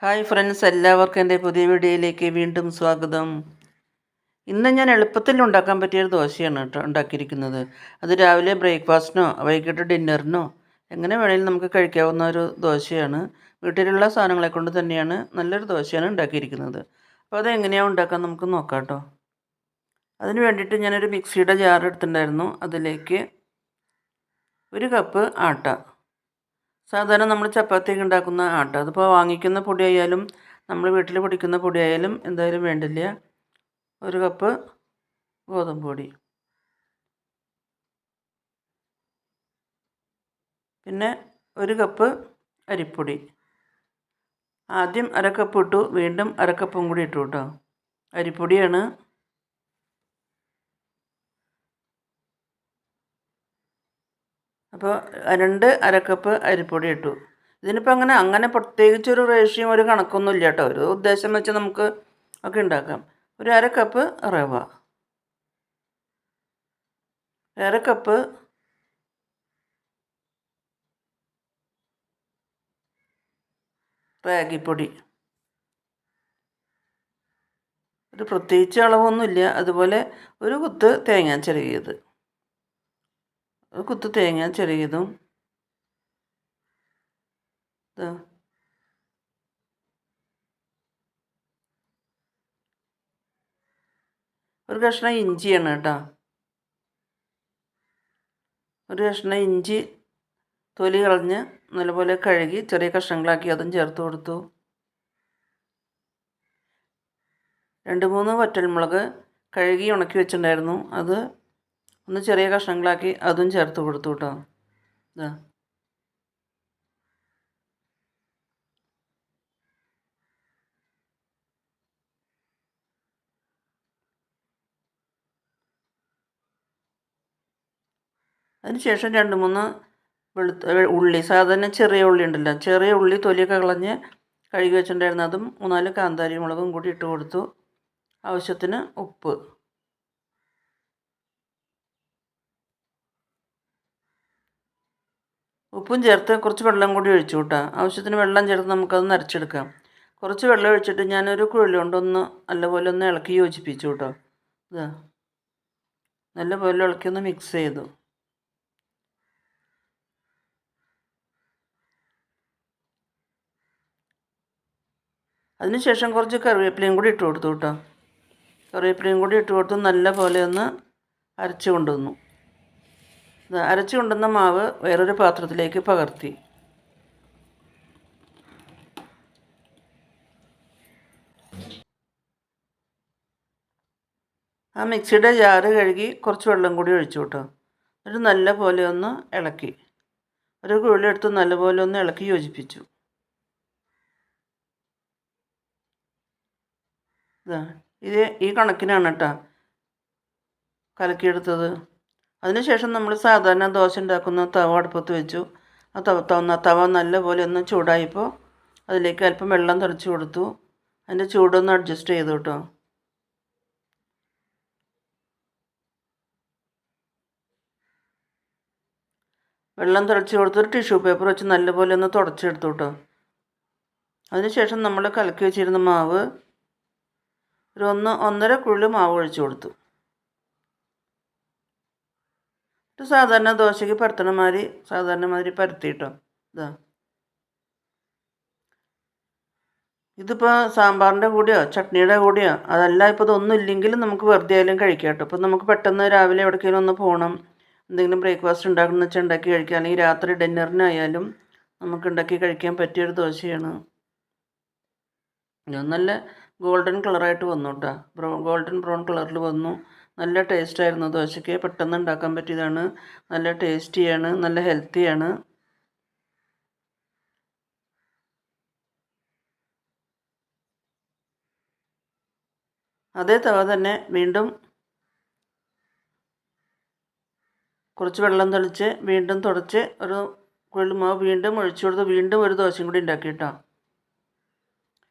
Hi friends, എല്ലാവർക്കും എൻ്റെ പുതിയ വീഡിയോയിലേക്ക് വീണ്ടും സ്വാഗതം. ഇന്ന് ഞാൻ എളുപ്പത്തിൽ ഉണ്ടാക്കാൻ പറ്റിയൊരു ദോശയാണ് കേട്ടോ ഉണ്ടാക്കിയിരിക്കുന്നത്. അത് രാവിലെ ബ്രേക്ക്ഫാസ്റ്റിനോ വൈകിട്ട് ഡിന്നറിനോ എങ്ങനെ വേണമെങ്കിലും നമുക്ക് കഴിക്കാവുന്ന ഒരു ദോശയാണ്. വീട്ടിലുള്ള സാധനങ്ങളെ കൊണ്ട് തന്നെയാണ് നല്ലൊരു ദോശയാണ് ഉണ്ടാക്കിയിരിക്കുന്നത്. അപ്പോൾ അതെങ്ങനെയാണ് ഉണ്ടാക്കാൻ നമുക്ക് നോക്കാം കേട്ടോ. അതിന് വേണ്ടിയിട്ട് ഞാനൊരു മിക്സിയുടെ ജാർ എടുത്തിട്ടുണ്ടായിരുന്നു. അതിലേക്ക് 1 കപ്പ് ആട്ട, സാധാരണ നമ്മൾ ചപ്പാത്തിയൊക്കെ ഉണ്ടാക്കുന്ന ആട്ട, അതിപ്പോൾ വാങ്ങിക്കുന്ന പൊടിയായാലും നമ്മൾ വീട്ടിൽ പൊടിക്കുന്ന പൊടിയായാലും എന്തായാലും വേണ്ടില്ല. 1 കപ്പ് ഗോതമ്പ് പൊടി, പിന്നെ 1 കപ്പ് അരിപ്പൊടി. ആദ്യം 1/2 കപ്പ് ഇട്ടു, വീണ്ടും 1/2 കപ്പും കൂടി ഇട്ടു കേട്ടോ. അരിപ്പൊടിയാണ്. അപ്പോൾ 1/2 കപ്പ് അരിപ്പൊടി ഇട്ടു. ഇതിനിപ്പോൾ അങ്ങനെ പ്രത്യേകിച്ചൊരു റേഷ്യം ഒരു കണക്കൊന്നും ഇല്ല കേട്ടോ. ഒരു ഉദ്ദേശം വെച്ച് നമുക്ക് ഒക്കെ ഉണ്ടാക്കാം. ഒരു 1/2 കപ്പ് റവ, 1/2 കപ്പ് റാഗിപ്പൊടി, ഒരു പ്രത്യേകിച്ച് അളവൊന്നുമില്ല. അതുപോലെ ഒരു കുത്ത് തേങ്ങ ചിരകിയത്, ഒരു കുത്ത് തേങ്ങ ചിരകിയതും, ഒരു കഷ്ണം ഇഞ്ചിയാണ് കേട്ടോ. ഒരു കഷ്ണം ഇഞ്ചി തൊലി കളഞ്ഞ് നല്ലപോലെ കഴുകി ചെറിയ കഷ്ണങ്ങളാക്കി അതും ചേർത്ത് കൊടുത്തു. 2-3 വറ്റൽമുളക് കഴുകി ഉണക്കി വെച്ചിട്ടുണ്ടായിരുന്നു, അത് ഒന്ന് ചെറിയ കഷ്ണങ്ങളാക്കി അതും ചേർത്ത് കൊടുത്തു കേട്ടോ. അതിനുശേഷം 2-3 ഉള്ളി, സാധാരണ ചെറിയ ഉള്ളി ഉണ്ടല്ലോ, ചെറിയ ഉള്ളി തൊലിയൊക്കെ കളഞ്ഞ് കഴുകി വെച്ചിട്ടുണ്ടായിരുന്നു, അതും 3-4 കാന്താരി മുളകും കൂടി ഇട്ട് കൊടുത്തു. ആവശ്യത്തിന് ഉപ്പ്, ഉപ്പും ചേർത്ത് കുറച്ച് വെള്ളം കൂടി ഒഴിച്ചു കൂട്ടാം. ആവശ്യത്തിന് വെള്ളം ചേർത്ത് നമുക്കത് നരച്ചെടുക്കാം. കുറച്ച് വെള്ളം ഒഴിച്ചിട്ട് ഞാനൊരു കുഴൽ കൊണ്ടൊന്ന് നല്ലപോലെ ഒന്ന് ഇളക്കി യോജിപ്പിച്ചു കേട്ടോ. നല്ലപോലെ ഇളക്കി ഒന്ന് മിക്സ് ചെയ്തു. അതിനുശേഷം കുറച്ച് കറിവേപ്പിലയും കൂടി ഇട്ട് കൊടുത്തു കേട്ടോ. കറിവേപ്പിലയും കൂടി ഇട്ട് കൊടുത്ത് നല്ല പോലെ ഒന്ന് അരച്ച് കൊണ്ടുവന്നു. അരച്ച് കൊണ്ടുവന്ന മാവ് വേറൊരു പാത്രത്തിലേക്ക് പകർത്തി. ആ മിക്സിയുടെ ജാറ് കഴുകി കുറച്ച് വെള്ളം കൂടി ഒഴിച്ചു കേട്ടോ. എന്നിട്ട് നല്ല പോലെ ഒന്ന് ഇളക്കി, ഒരു കുഴലെടുത്ത് നല്ലപോലെ ഒന്ന് ഇളക്കി യോജിപ്പിച്ചു. ഇത് ഈ കണക്കിനാണ് കേട്ടോ കലക്കിയെടുത്തത്. അതിനുശേഷം നമ്മൾ സാധാരണ ദോശ ഉണ്ടാക്കുന്ന തവ അടുപ്പത്ത് വെച്ചു. ആ തവ നല്ലപോലെ ഒന്ന് ചൂടായപ്പോൾ അതിലേക്ക് അല്പം വെള്ളം തെളിച്ച് കൊടുത്തു. അതിൻ്റെ ചൂടൊന്ന് അഡ്ജസ്റ്റ് ചെയ്തു കേട്ടോ. വെള്ളം തിളച്ച് കൊടുത്തൊരു ടിഷ്യൂ പേപ്പർ വെച്ച് നല്ലപോലെ ഒന്ന് തുടച്ചെടുത്തു കേട്ടോ. അതിനുശേഷം നമ്മൾ കലക്കി വെച്ചിരുന്ന മാവ് ഒരു 1-1.5 കുഴൽ മാവ് ഒഴിച്ചു കൊടുത്തു. സാധാരണ ദോശയ്ക്ക് പരത്തണ മാതിരി സാധാരണ പരത്തിയിട്ടോ. ഇതിപ്പോൾ സാമ്പാറിൻ്റെ കൂടെയോ ചട്നിയുടെ കൂടെയോ, അതല്ല ഇപ്പോൾ ഇതൊന്നും ഇല്ലെങ്കിലും നമുക്ക് വെറുതെ ആയാലും കഴിക്കാം കേട്ടോ. ഇപ്പോൾ നമുക്ക് പെട്ടെന്ന് രാവിലെ എവിടേക്കെങ്കിലും ഒന്ന് പോകണം, എന്തെങ്കിലും ബ്രേക്ക്ഫാസ്റ്റ് ഉണ്ടാക്കണമെന്ന് വെച്ചാൽ ഉണ്ടാക്കി കഴിക്കാം, അല്ലെങ്കിൽ രാത്രി ഡിന്നറിനായാലും നമുക്ക് ഉണ്ടാക്കി കഴിക്കാൻ പറ്റിയൊരു ദോശയാണ്. നല്ല ഗോൾഡൻ കളറായിട്ട് വന്നു കേട്ടോ. ഗോൾഡൻ ബ്രൗൺ കളറിൽ വന്നു. നല്ല ടേസ്റ്റായിരുന്നു ദോശയ്ക്ക്. പെട്ടെന്ന് ഉണ്ടാക്കാൻ പറ്റിയതാണ്, നല്ല ടേസ്റ്റിയാണ്, നല്ല ഹെൽത്തിയാണ്. അതേ തവ തന്നെ വീണ്ടും കുറച്ച് വെള്ളം തെളിച്ച് വീണ്ടും തുടച്ച് ഒരു കുഴൽ മാവ് വീണ്ടും ഒഴിച്ചു കൊടുത്ത് വീണ്ടും ഒരു ദോശയും കൂടി ഉണ്ടാക്കി കേട്ടോ.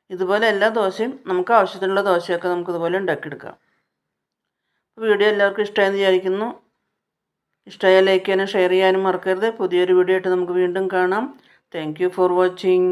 ഇതുപോലെ എല്ലാ ദോശയും നമുക്ക് ആവശ്യത്തിനുള്ള ദോശയൊക്കെ നമുക്കിതുപോലെ ഉണ്ടാക്കിയെടുക്കാം. വീഡിയോ എല്ലാവർക്കും ഇഷ്ടമായെന്ന് വിചാരിക്കുന്നു. ഇഷ്ടമായ ലൈക്ക് ചെയ്യാനും ഷെയർ ചെയ്യാനും മറക്കരുത്. പുതിയൊരു വീഡിയോ ആയിട്ട് നമുക്ക് വീണ്ടും കാണാം. Thank you for watching.